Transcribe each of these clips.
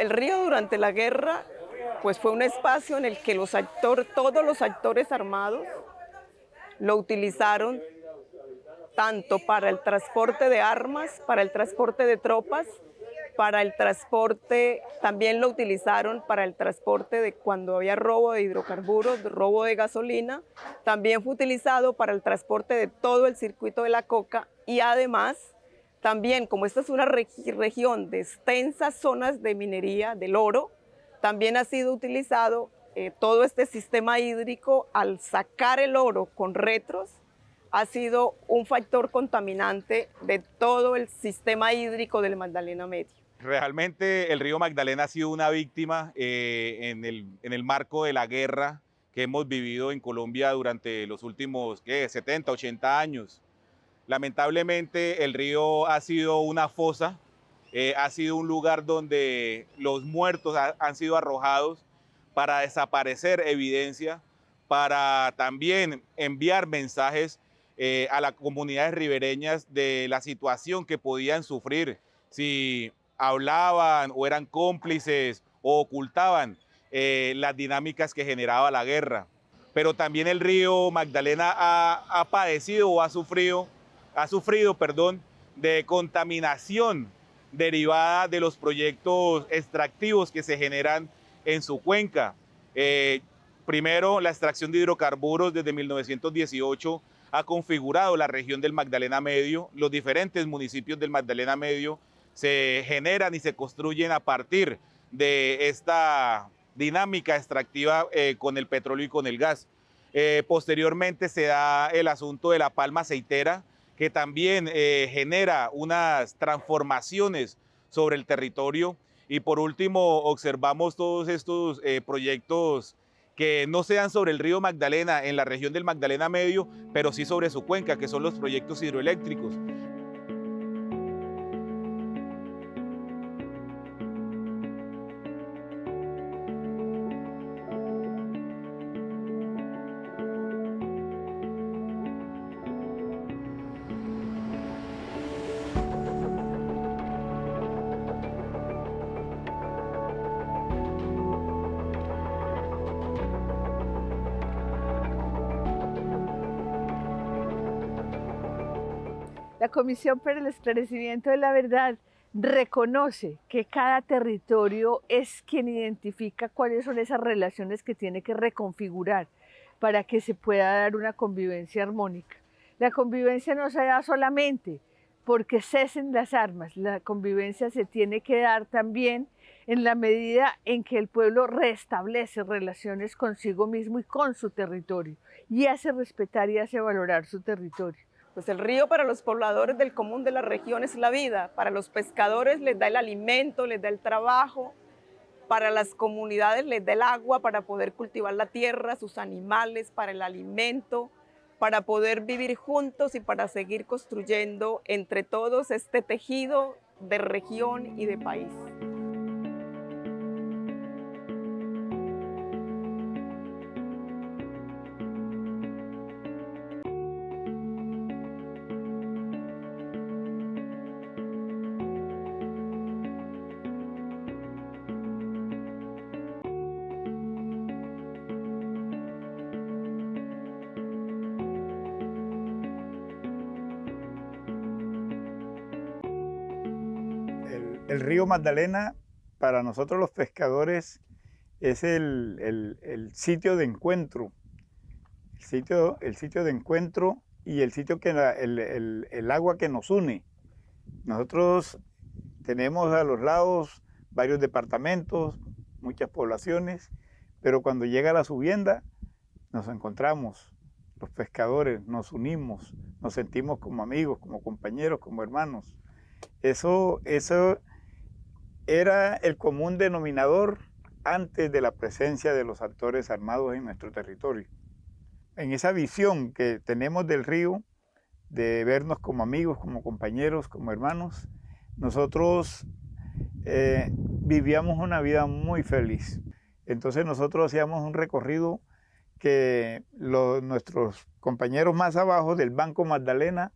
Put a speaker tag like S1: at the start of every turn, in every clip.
S1: El río durante la guerra pues fue un espacio en el que todos los actores armados lo utilizaron tanto para el transporte de armas, para el transporte de tropas, para el transporte, también lo utilizaron para el transporte de cuando había robo de hidrocarburos, robo de gasolina, también fue utilizado para el transporte de todo el circuito de la coca y además también como esta es una región de extensas zonas de minería del oro, también ha sido utilizado todo este sistema hídrico al sacar el oro con retros, ha sido un factor contaminante de todo el sistema hídrico del Magdalena Medio.
S2: Realmente el río Magdalena ha sido una víctima en el marco de la guerra que hemos vivido en Colombia durante los últimos 70, 80 años. Lamentablemente el río ha sido una fosa, ha sido un lugar donde los muertos han sido arrojados para desaparecer evidencia, para también enviar mensajes a las comunidades ribereñas de la situación que podían sufrir si hablaban o eran cómplices o ocultaban las dinámicas que generaba la guerra. Pero también el río Magdalena ha padecido o ha sufrido, de contaminación derivada de los proyectos extractivos que se generan en su cuenca. Primero, la extracción de hidrocarburos desde 1918 ha configurado la región del Magdalena Medio. Los diferentes municipios del Magdalena Medio se generan y se construyen a partir de esta dinámica extractiva con el petróleo y con el gas. Posteriormente se da el asunto de la palma aceitera, que también genera unas transformaciones sobre el territorio. Y por último, observamos todos estos proyectos que no se dan sobre el río Magdalena en la región del Magdalena Medio, pero sí sobre su cuenca, que son los proyectos hidroeléctricos.
S3: La Comisión para el Esclarecimiento de la Verdad reconoce que cada territorio es quien identifica cuáles son esas relaciones que tiene que reconfigurar para que se pueda dar una convivencia armónica. La convivencia no se da solamente porque cesen las armas, la convivencia se tiene que dar también en la medida en que el pueblo restablece relaciones consigo mismo y con su territorio y hace respetar y hace valorar su territorio.
S1: Pues el río para los pobladores del común de la región es la vida, para los pescadores les da el alimento, les da el trabajo, para las comunidades les da el agua para poder cultivar la tierra, sus animales, para el alimento, para poder vivir juntos y para seguir construyendo entre todos este tejido de región y de país.
S4: El río Magdalena, para nosotros los pescadores, es el sitio de encuentro, el sitio de encuentro y el sitio que el agua que nos une. Nosotros tenemos a los lados varios departamentos, muchas poblaciones, pero cuando llega la subienda nos encontramos, los pescadores, nos unimos, nos sentimos como amigos, como compañeros, como hermanos. Eso era el común denominador antes de la presencia de los actores armados en nuestro territorio. En esa visión que tenemos del río, de vernos como amigos, como compañeros, como hermanos, nosotros vivíamos una vida muy feliz. Entonces nosotros hacíamos un recorrido que nuestros compañeros más abajo del Banco Magdalena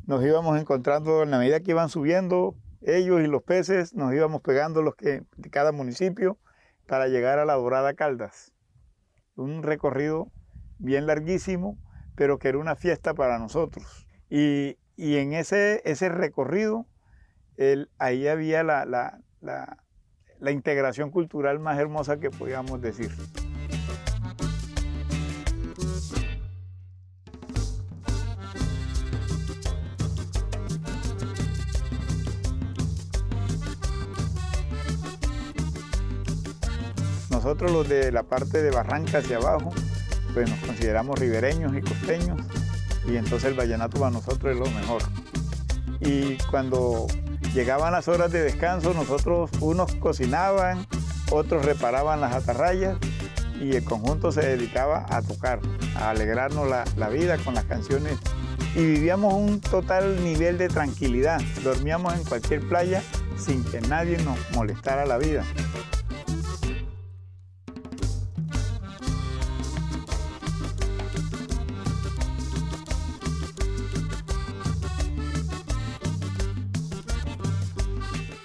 S4: nos íbamos encontrando en la medida que iban subiendo ellos y los peces nos íbamos pegando de cada municipio para llegar a la Dorada Caldas. Un recorrido bien larguísimo, pero que era una fiesta para nosotros. Y en ese recorrido, ahí había la integración cultural más hermosa que podíamos decir. Nosotros los de la parte de Barranca hacia abajo, pues nos consideramos ribereños y costeños, y entonces el vallenato para nosotros es lo mejor. Y cuando llegaban las horas de descanso, unos cocinaban, otros reparaban las atarrayas, y el conjunto se dedicaba a tocar, a alegrarnos la vida con las canciones. Y vivíamos un total nivel de tranquilidad. Dormíamos en cualquier playa sin que nadie nos molestara la vida.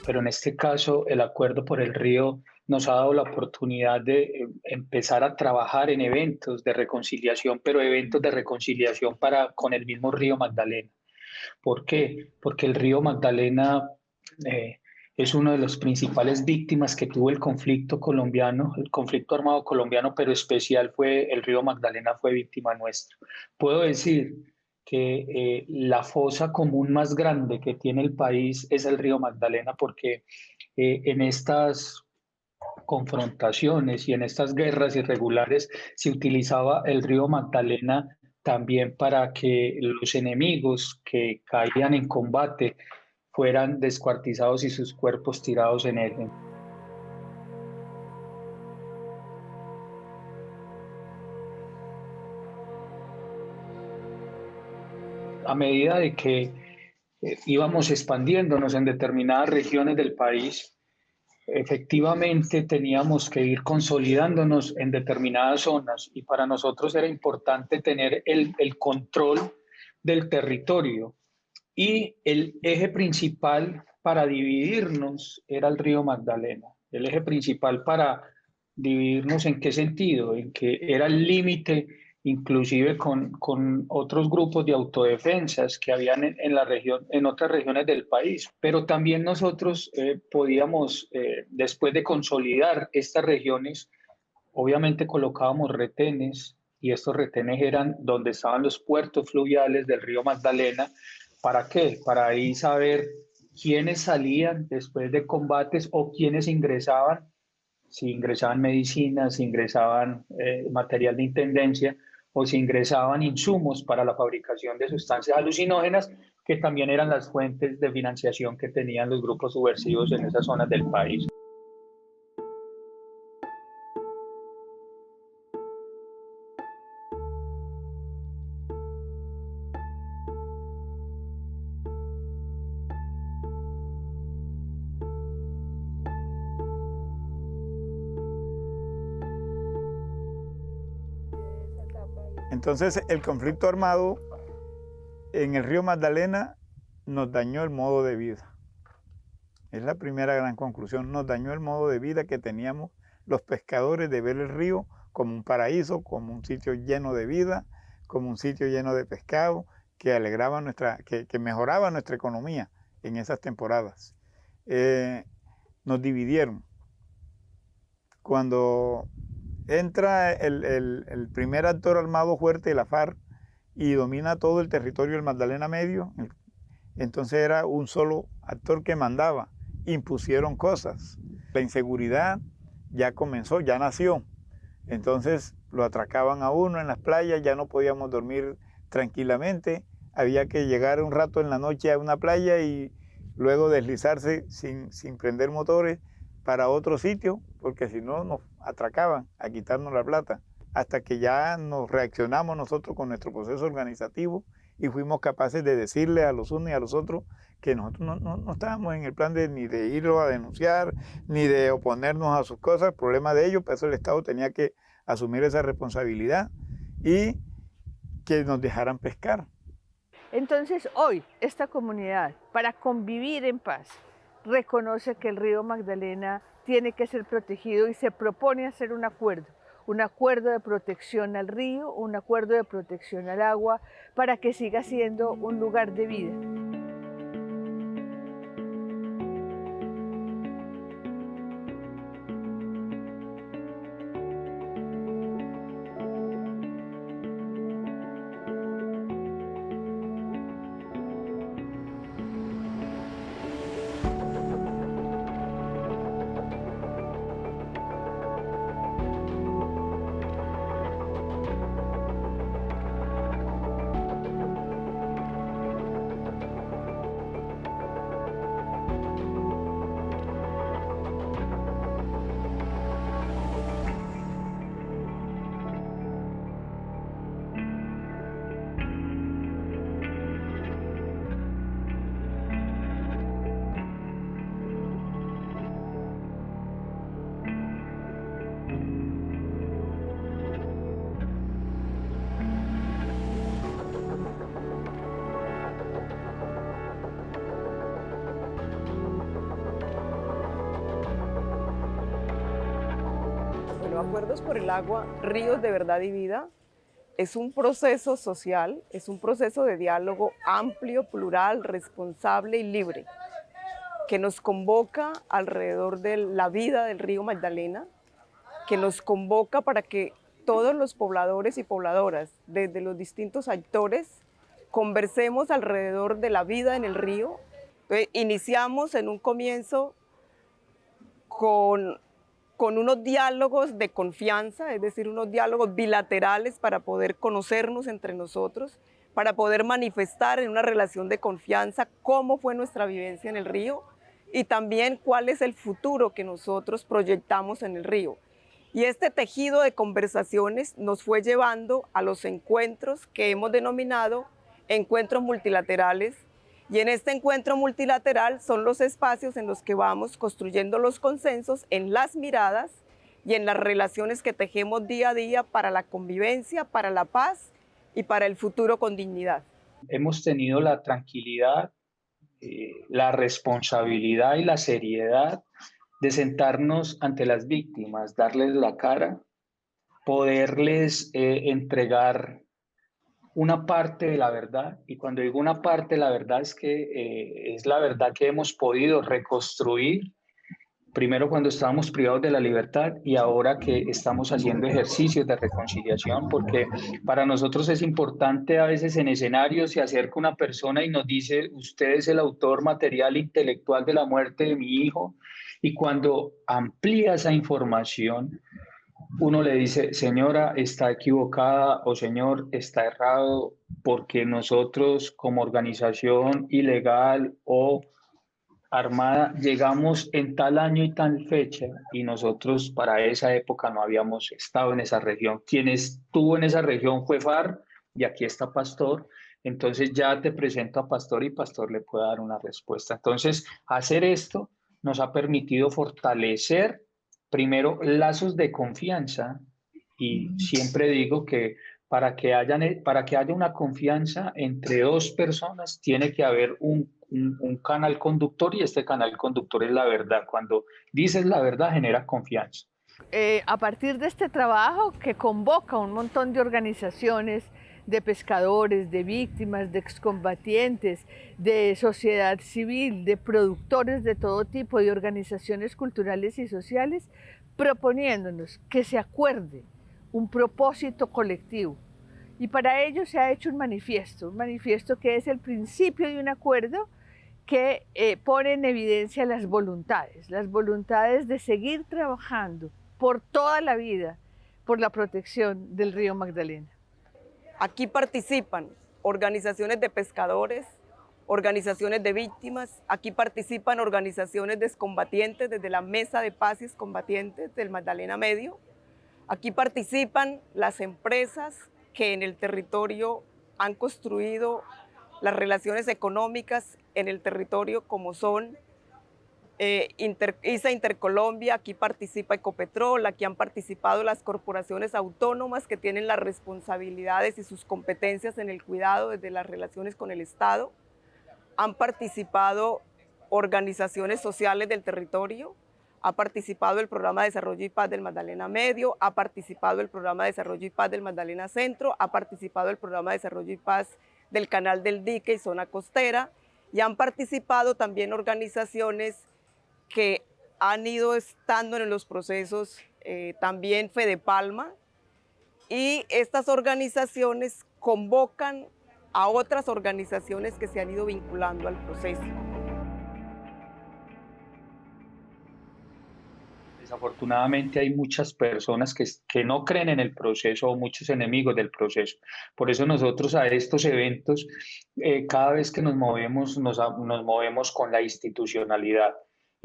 S5: Pero en este caso el Acuerdo por el Río nos ha dado la oportunidad de empezar a trabajar en eventos de reconciliación, pero eventos de reconciliación con el mismo río Magdalena. ¿Por qué? Porque el río Magdalena es una de las principales víctimas que tuvo el conflicto colombiano, el conflicto armado colombiano, pero especial el río Magdalena fue víctima nuestra. Puedo decir que la fosa común más grande que tiene el país es el río Magdalena, porque en estas confrontaciones y en estas guerras irregulares se utilizaba el río Magdalena también para que los enemigos que caían en combate fueran descuartizados y sus cuerpos tirados en él. A medida de que íbamos expandiéndonos en determinadas regiones del país, efectivamente teníamos que ir consolidándonos en determinadas zonas, y para nosotros era importante tener el control del territorio, y el eje principal para dividirnos era el río Magdalena. El eje principal para dividirnos, ¿en qué sentido? En que era el límite inclusive con otros grupos de autodefensas que habían en la región, en otras regiones del país. Pero también nosotros podíamos, después de consolidar estas regiones, obviamente colocábamos retenes, y estos retenes eran donde estaban los puertos fluviales del río Magdalena. ¿Para qué? Para ahí saber quiénes salían después de combates o quiénes ingresaban, si ingresaban medicinas, si ingresaban material de intendencia, o si ingresaban insumos para la fabricación de sustancias alucinógenas, que también eran las fuentes de financiación que tenían los grupos subversivos en esas zonas del país.
S4: Entonces el conflicto armado en el río Magdalena nos dañó el modo de vida. Es la primera gran conclusión, nos dañó el modo de vida que teníamos los pescadores de ver el río como un paraíso, como un sitio lleno de vida, como un sitio lleno de pescado que alegraba que mejoraba nuestra economía en esas temporadas. Nos dividieron. Cuando entra el primer actor armado fuerte, la FARC, y domina todo el territorio del Magdalena Medio, entonces era un solo actor que mandaba. Impusieron cosas. La inseguridad ya comenzó, ya nació. Entonces lo atracaban a uno en las playas, ya no podíamos dormir tranquilamente. Había que llegar un rato en la noche a una playa y luego deslizarse sin prender motores para otro sitio, porque si no nos atracaban a quitarnos la plata, hasta que ya nos reaccionamos nosotros con nuestro proceso organizativo y fuimos capaces de decirle a los unos y a los otros que nosotros no estábamos en el plan ni de irlo a denunciar, ni de oponernos a sus cosas, el problema de ellos, por eso el Estado tenía que asumir esa responsabilidad y que nos dejaran pescar.
S3: Entonces hoy esta comunidad, para convivir en paz, reconoce que el río Magdalena tiene que ser protegido y se propone hacer un acuerdo de protección al río, un acuerdo de protección al agua, para que siga siendo un lugar de vida.
S1: Bueno, Acuerdos por el Agua, Ríos de Verdad y Vida es un proceso social, es un proceso de diálogo amplio, plural, responsable y libre, que nos convoca alrededor de la vida del río Magdalena, que nos convoca para que todos los pobladores y pobladoras, desde los distintos actores, conversemos alrededor de la vida en el río. Entonces, iniciamos en un comienzo con unos diálogos de confianza, es decir, unos diálogos bilaterales para poder conocernos entre nosotros, para poder manifestar en una relación de confianza cómo fue nuestra vivencia en el río y también cuál es el futuro que nosotros proyectamos en el río. Y este tejido de conversaciones nos fue llevando a los encuentros que hemos denominado encuentros multilaterales. Y en este encuentro multilateral son los espacios en los que vamos construyendo los consensos en las miradas y en las relaciones que tejemos día a día para la convivencia, para la paz y para el futuro con dignidad.
S5: Hemos tenido la tranquilidad, la responsabilidad y la seriedad de sentarnos ante las víctimas, darles la cara, poderles entregar una parte de la verdad, y cuando digo una parte de la verdad es que es la verdad que hemos podido reconstruir, primero cuando estábamos privados de la libertad y ahora que estamos haciendo ejercicios de reconciliación, porque para nosotros es importante a veces en escenarios se acerca una persona y nos dice, usted es el autor material intelectual de la muerte de mi hijo, y cuando amplía esa información, uno le dice, señora, está equivocada o señor, está errado, porque nosotros como organización ilegal o armada llegamos en tal año y tal fecha y nosotros para esa época no habíamos estado en esa región. Quien estuvo en esa región fue FARC y aquí está Pastor. Entonces ya te presento a Pastor y Pastor le puede dar una respuesta. Entonces, hacer esto nos ha permitido fortalecer primero lazos de confianza, y siempre digo que para que haya una confianza entre dos personas tiene que haber un canal conductor, y este canal conductor es la verdad. Cuando dices la verdad genera confianza.
S3: A partir de este trabajo que convoca un montón de organizaciones, de pescadores, de víctimas, de excombatientes, de sociedad civil, de productores de todo tipo, de organizaciones culturales y sociales, proponiéndonos que se acuerde un propósito colectivo. Y para ello se ha hecho un manifiesto que es el principio de un acuerdo que pone en evidencia las voluntades de seguir trabajando por toda la vida por la protección del río Magdalena.
S1: Aquí participan organizaciones de pescadores, organizaciones de víctimas, aquí participan organizaciones de excombatientes desde la Mesa de Paz y Excombatientes del Magdalena Medio, aquí participan las empresas que en el territorio han construido las relaciones económicas en el territorio, como son ISA Intercolombia, aquí participa Ecopetrol, aquí han participado las corporaciones autónomas que tienen las responsabilidades y sus competencias en el cuidado desde las relaciones con el Estado. Han participado organizaciones sociales del territorio, ha participado el Programa de Desarrollo y Paz del Magdalena Medio, ha participado el Programa de Desarrollo y Paz del Magdalena Centro, ha participado el Programa de Desarrollo y Paz del Canal del Dique y Zona Costera, y han participado también organizaciones que han ido estando en los procesos, también Fede Palma, y estas organizaciones convocan a otras organizaciones que se han ido vinculando al proceso.
S5: Desafortunadamente hay muchas personas que no creen en el proceso o muchos enemigos del proceso. Por eso nosotros a estos eventos, cada vez que nos movemos, nos movemos con la institucionalidad.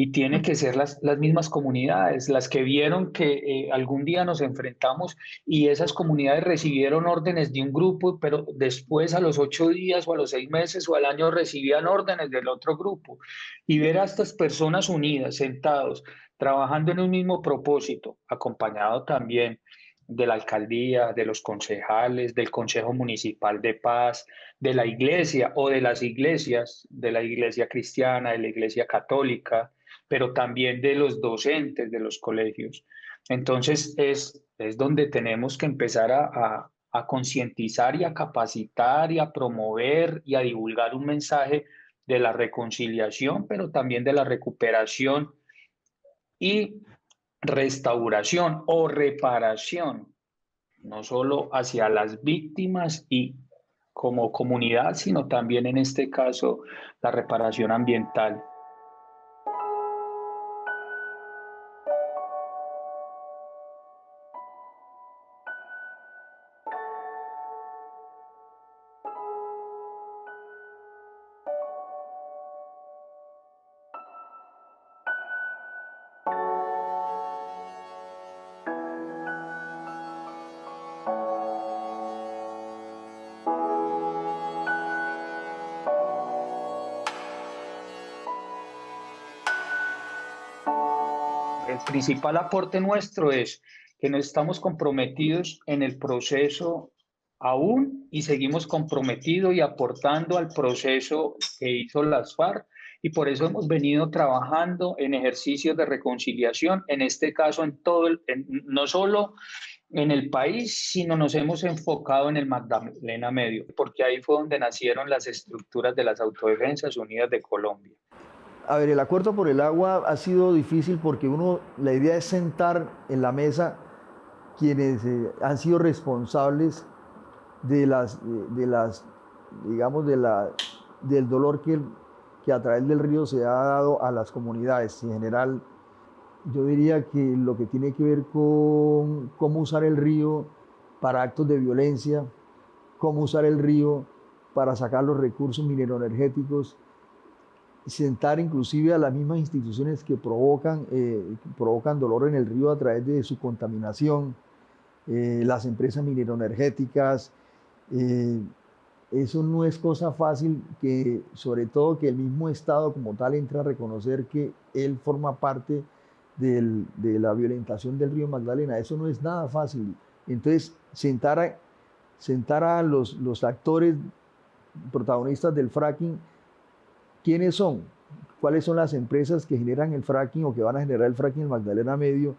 S5: Y tienen que ser las mismas comunidades, las que vieron que algún día nos enfrentamos y esas comunidades recibieron órdenes de un grupo, pero después a los 8 días o a los 6 meses o al año recibían órdenes del otro grupo. Y ver a estas personas unidas, sentados, trabajando en un mismo propósito, acompañado también de la alcaldía, de los concejales, del Consejo Municipal de Paz, de la iglesia o de las iglesias, de la iglesia cristiana, de la iglesia católica, pero también de los docentes de los colegios. Entonces es donde tenemos que empezar a concientizar y a capacitar y a promover y a divulgar un mensaje de la reconciliación, pero también de la recuperación y restauración o reparación, no solo hacia las víctimas y como comunidad, sino también en este caso la reparación ambiental. El principal aporte nuestro es que no estamos comprometidos en el proceso aún y seguimos comprometidos y aportando al proceso que hizo las FARC y por eso hemos venido trabajando en ejercicios de reconciliación, en este caso no solo en el país, sino nos hemos enfocado en el Magdalena Medio, porque ahí fue donde nacieron las estructuras de las Autodefensas Unidas de Colombia.
S6: A ver, el acuerdo por el agua ha sido difícil porque la idea es sentar en la mesa quienes han sido responsables del dolor que a través del río se ha dado a las comunidades. En general, yo diría que lo que tiene que ver con cómo usar el río para actos de violencia, cómo usar el río para sacar los recursos mineroenergéticos, sentar inclusive a las mismas instituciones que provocan dolor en el río a través de su contaminación, las empresas mineroenergéticas. Eso no es cosa fácil, sobre todo que el mismo Estado como tal entre a reconocer que él forma parte de la violentación del río Magdalena. Eso no es nada fácil. Entonces, sentar a los actores protagonistas del fracking, ¿quiénes son? ¿Cuáles son las empresas que generan el fracking o que van a generar el fracking en Magdalena Medio?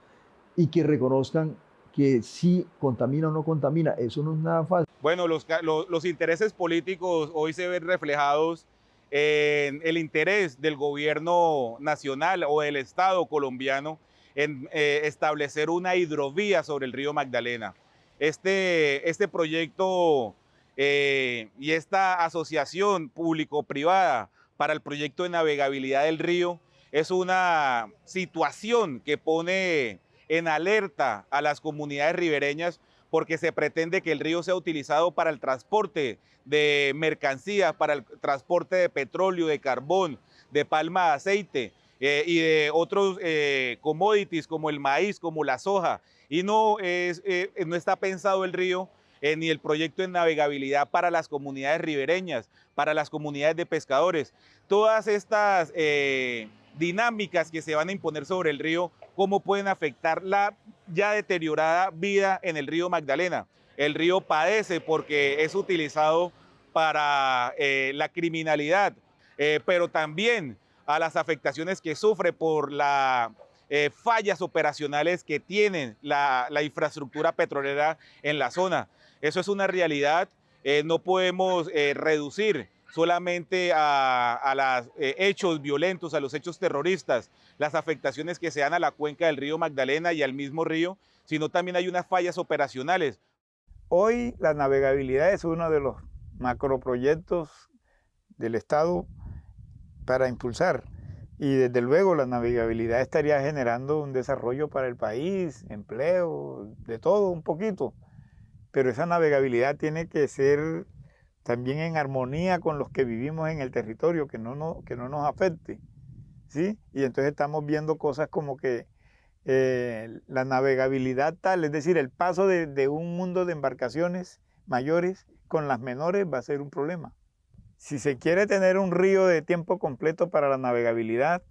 S6: Y que reconozcan que sí contamina o no contamina. Eso no es nada fácil.
S2: Bueno, los intereses políticos hoy se ven reflejados en el interés del gobierno nacional o del Estado colombiano en establecer una hidrovía sobre el río Magdalena. Este proyecto y esta asociación público-privada para el proyecto de navegabilidad del río es una situación que pone en alerta a las comunidades ribereñas porque se pretende que el río sea utilizado para el transporte de mercancías, para el transporte de petróleo, de carbón, de palma de aceite y de otros commodities como el maíz, como la soja. Y no está pensado el río ni el proyecto de navegabilidad para las comunidades ribereñas, para las comunidades de pescadores. Todas estas dinámicas que se van a imponer sobre el río, cómo pueden afectar la ya deteriorada vida en el río Magdalena. El río padece porque es utilizado para la criminalidad, pero también a las afectaciones que sufre por las fallas operacionales que tiene la infraestructura petrolera en la zona. Eso es una realidad, no podemos reducir solamente a los hechos violentos, a los hechos terroristas, las afectaciones que se dan a la cuenca del río Magdalena y al mismo río, sino también hay unas fallas operacionales.
S4: Hoy la navegabilidad es uno de los macroproyectos del Estado para impulsar. Y desde luego la navegabilidad estaría generando un desarrollo para el país, empleo, de todo un poquito. Pero esa navegabilidad tiene que ser también en armonía con los que vivimos en el territorio, que no nos afecte, ¿sí? Y entonces estamos viendo cosas como que la navegabilidad tal, es decir, el paso de un mundo de embarcaciones mayores con las menores va a ser un problema. Si se quiere tener un río de tiempo completo para la navegabilidad,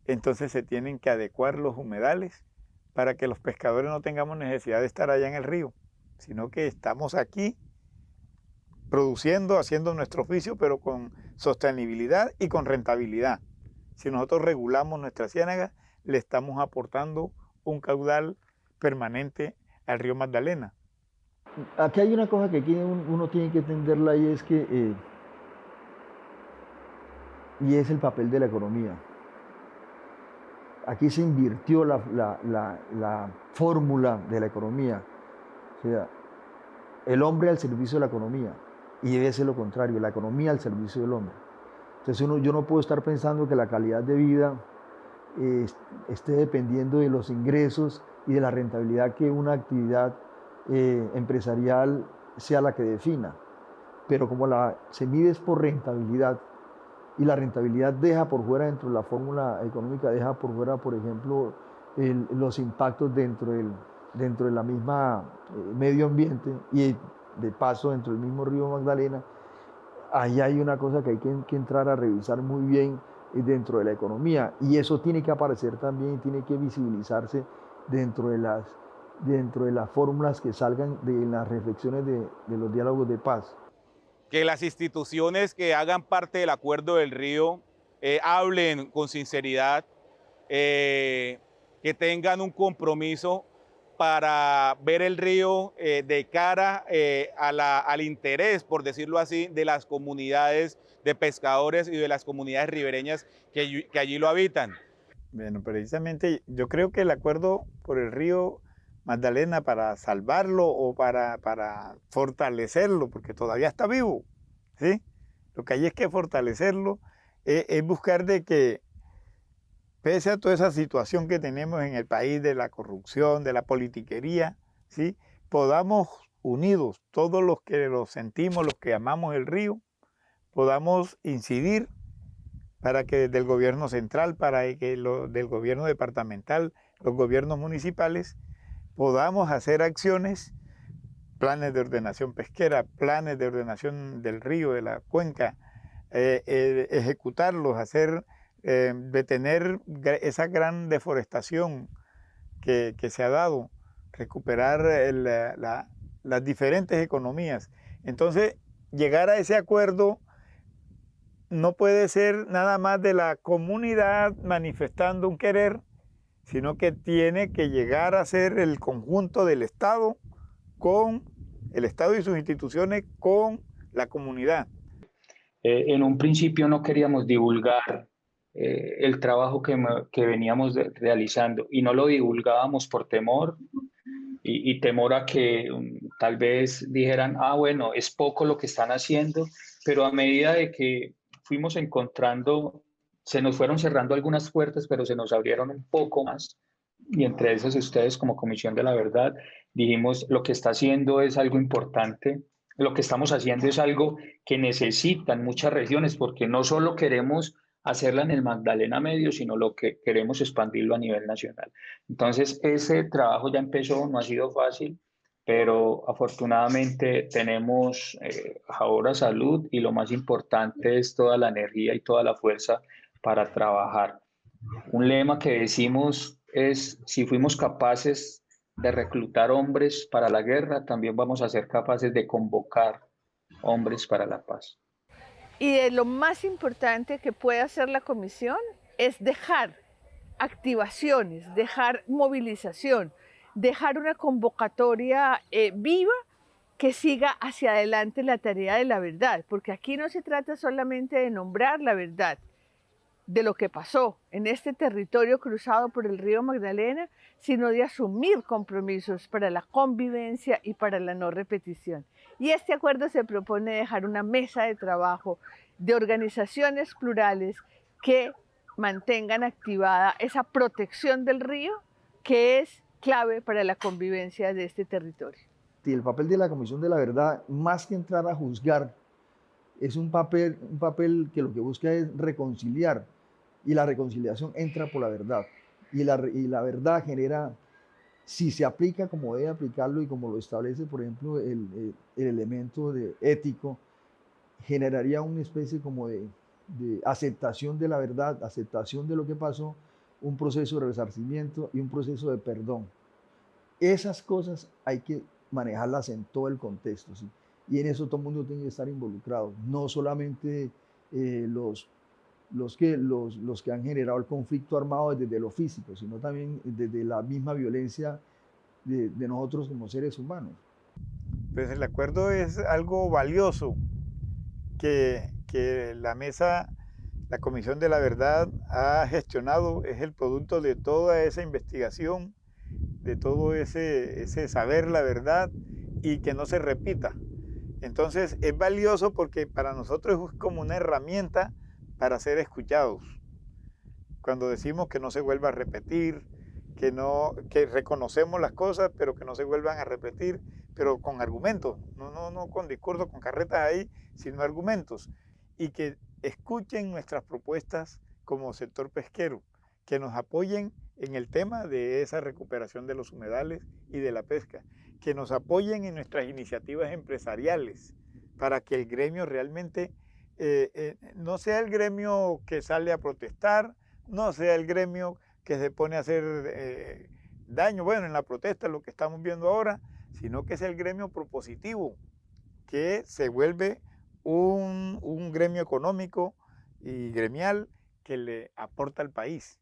S4: entonces se tienen que adecuar los humedales para que los pescadores no tengamos necesidad de estar allá en el río, sino que estamos aquí produciendo, haciendo nuestro oficio, pero con sostenibilidad y con rentabilidad. Si nosotros regulamos nuestra ciénaga, le estamos aportando un caudal permanente al río Magdalena.
S6: Aquí hay una cosa que aquí uno tiene que entenderla y es que y es el papel de la economía. Aquí se invirtió la fórmula de la economía, o sea, el hombre al servicio de la economía, y debe ser lo contrario, la economía al servicio del hombre. Entonces yo no puedo estar pensando que la calidad de vida esté dependiendo de los ingresos y de la rentabilidad que una actividad empresarial sea la que defina, pero como se mide es por rentabilidad, y la rentabilidad deja por fuera, dentro de la fórmula económica, deja por fuera, por ejemplo, los impactos dentro de la misma medio ambiente y de paso dentro del mismo río Magdalena. Ahí hay una cosa que hay que entrar a revisar muy bien dentro de la economía, y eso tiene que aparecer también y tiene que visibilizarse dentro de las fórmulas que salgan de las reflexiones de los diálogos de paz.
S2: Que las instituciones que hagan parte del Acuerdo del Río hablen con sinceridad, que tengan un compromiso para ver el río de cara al interés, por decirlo así, de las comunidades de pescadores y de las comunidades ribereñas que allí lo habitan.
S4: Bueno, precisamente yo creo que el acuerdo por el río Magdalena, para salvarlo o para fortalecerlo, porque todavía está vivo, ¿sí? Lo que hay es que fortalecerlo, es buscar de que, pese a toda esa situación que tenemos en el país de la corrupción, de la politiquería, ¿sí?, podamos unidos, todos los que lo sentimos, los que amamos el río, podamos incidir para que desde el gobierno central, para que del gobierno departamental, los gobiernos municipales, podamos hacer acciones, planes de ordenación pesquera, planes de ordenación del río, de la cuenca, ejecutarlos, detener esa gran deforestación que se ha dado, recuperar las diferentes economías. Entonces, llegar a ese acuerdo no puede ser nada más de la comunidad manifestando un querer, sino que tiene que llegar a ser el conjunto del Estado con el Estado y sus instituciones con la comunidad.
S5: En un principio no queríamos divulgar el trabajo que veníamos realizando, y no lo divulgábamos por temor y temor a que tal vez dijeran, bueno, es poco lo que están haciendo, pero a medida de que fuimos encontrando, se nos fueron cerrando algunas puertas, pero se nos abrieron un poco más, y entre esas ustedes como Comisión de la Verdad dijimos, lo que está haciendo es algo importante, lo que estamos haciendo es algo que necesitan muchas regiones, porque no solo queremos hacerla en el Magdalena Medio, sino lo que queremos expandirlo a nivel nacional. Entonces, ese trabajo ya empezó, no ha sido fácil, pero afortunadamente tenemos ahora salud, y lo más importante es toda la energía y toda la fuerza para trabajar. Un lema que decimos es, si fuimos capaces de reclutar hombres para la guerra, también vamos a ser capaces de convocar hombres para la paz.
S3: Y de lo más importante que puede hacer la comisión es dejar activaciones, dejar movilización, dejar una convocatoria viva que siga hacia adelante la tarea de la verdad, porque aquí no se trata solamente de nombrar la verdad de lo que pasó en este territorio cruzado por el río Magdalena, sino de asumir compromisos para la convivencia y para la no repetición. Y este acuerdo se propone dejar una mesa de trabajo de organizaciones plurales que mantengan activada esa protección del río que es clave para la convivencia de este territorio.
S6: Y el papel de la Comisión de la Verdad, más que entrar a juzgar, es un papel que lo que busca es reconciliar, y la reconciliación entra por la verdad. Y la verdad genera, si se aplica como debe aplicarlo y como lo establece, por ejemplo, el elemento ético, generaría una especie como de aceptación de la verdad, aceptación de lo que pasó, un proceso de resarcimiento y un proceso de perdón. Esas cosas hay que manejarlas en todo el contexto, ¿sí? Y en eso todo el mundo tiene que estar involucrado, no solamente los que han generado el conflicto armado desde lo físico, sino también desde la misma violencia de nosotros como seres humanos.
S4: Pues el acuerdo es algo valioso que la mesa, la Comisión de la Verdad ha gestionado, es el producto de toda esa investigación, de todo ese saber la verdad y que no se repita. Entonces es valioso porque para nosotros es como una herramienta para ser escuchados. Cuando decimos que no se vuelva a repetir, que reconocemos las cosas, pero que no se vuelvan a repetir, pero con argumentos, no con discursos, con carretas ahí, sino argumentos. Y que escuchen nuestras propuestas como sector pesquero, que nos apoyen en el tema de esa recuperación de los humedales y de la pesca, que nos apoyen en nuestras iniciativas empresariales para que el gremio realmente no sea el gremio que sale a protestar, no sea el gremio que se pone a hacer daño, bueno, en la protesta, lo que estamos viendo ahora, sino que es el gremio propositivo, que se vuelve un gremio económico y gremial que le aporta al país.